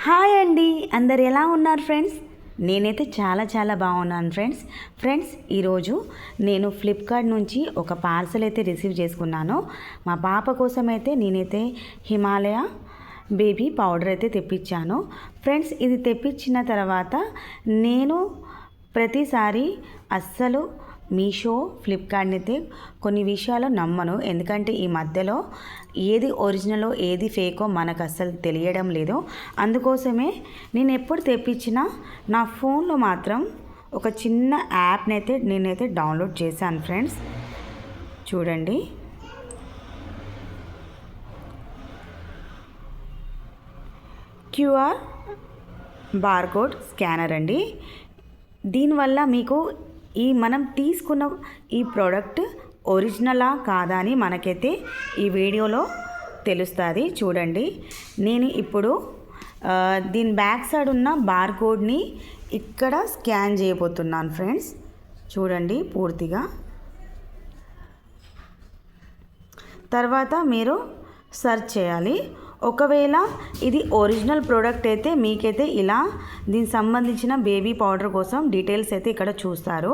Hi అండి, అందరు ఎలా ఉన్నారు ఫ్రెండ్స్? నేనైతే చాలా బాగున్నాను ఫ్రెండ్స్ ఈరోజు నేను ఫ్లిప్కార్ట్ నుంచి ఒక పార్సల్ అయితే రిసీవ్ చేసుకున్నాను. మా పాప కోసం అయితే నేనైతే హిమాలయ బేబీ పౌడర్ అయితే తెప్పించాను ఫ్రెండ్స్. ఇది తెప్పించిన తర్వాత నేను ప్రతిసారి అస్సలు మీషో ఫ్లిప్కార్ట్ని అయితే కొన్ని విషయాలు నమ్మను. ఎందుకంటే ఈ మధ్యలో ఏది ఒరిజినలో ఏది ఫేకో మనకు అస్సలు తెలియడం లేదు. అందుకోసమే నేను ఎప్పుడు తెప్పించినా నా ఫోన్లో మాత్రం ఒక చిన్న యాప్ని అయితే నేనైతే డౌన్లోడ్ చేశాను ఫ్రెండ్స్. చూడండి, క్యూఆర్ బార్కోడ్ స్కానర్ అండి. దీనివల్ల మీకు మనం తీసుకున్న ఈ ప్రోడక్ట్ ఒరిజినలా కాదా అని మనకైతే ఈ వీడియోలో తెలుస్తుంది. చూడండి, నేను ఇప్పుడు దీని బ్యాక్ సైడ్ ఉన్న బార్కోడ్ని ఇక్కడ స్కాన్ చేయబోతున్నాను ఫ్రెండ్స్. చూడండి పూర్తిగా. తర్వాత మీరు సెర్చ్ చేయాలి. ఒకవేళ ఇది ఒరిజినల్ ప్రోడక్ట్ అయితే మీకైతే ఇలా దీనికి సంబంధించిన బేబీ పౌడర్ కోసం డీటెయిల్స్ అయితే ఇక్కడ చూస్తారు.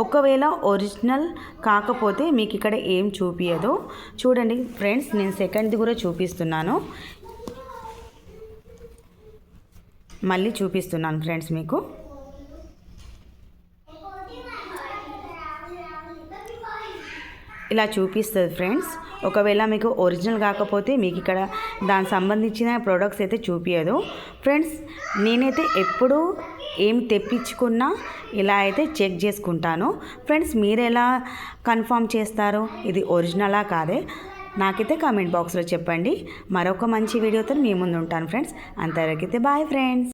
ఒకవేళ ఒరిజినల్ కాకపోతే మీకు ఇక్కడ ఏం చూపించదు. చూడండి ఫ్రెండ్స్, నేను సెకండ్ది కూడా చూపిస్తున్నాను. మళ్ళీ చూపిస్తున్నాను ఫ్రెండ్స్ మీకు. ఇలా చూపిస్తుంది ఫ్రెండ్స్. ఒకవేళ మీకు ఒరిజినల్ కాకపోతే మీకు ఇక్కడ దానికి సంబంధించిన ప్రోడక్ట్స్ అయితే చూపించదు ఫ్రెండ్స్. నేనైతే ఎప్పుడు ఏం తెప్పించుకున్నా ఇలా అయితే చెక్ చేసుకుంటాను ఫ్రెండ్స్. మీరు ఎలా కన్ఫర్మ్ చేస్తారు ఇది ఒరిజినలా కాదే? నాకైతే కామెంట్ బాక్స్లో చెప్పండి. మరొక మంచి వీడియోతో మీ ముందు ఉంటాను ఫ్రెండ్స్. అంతవరకైతే bye friends.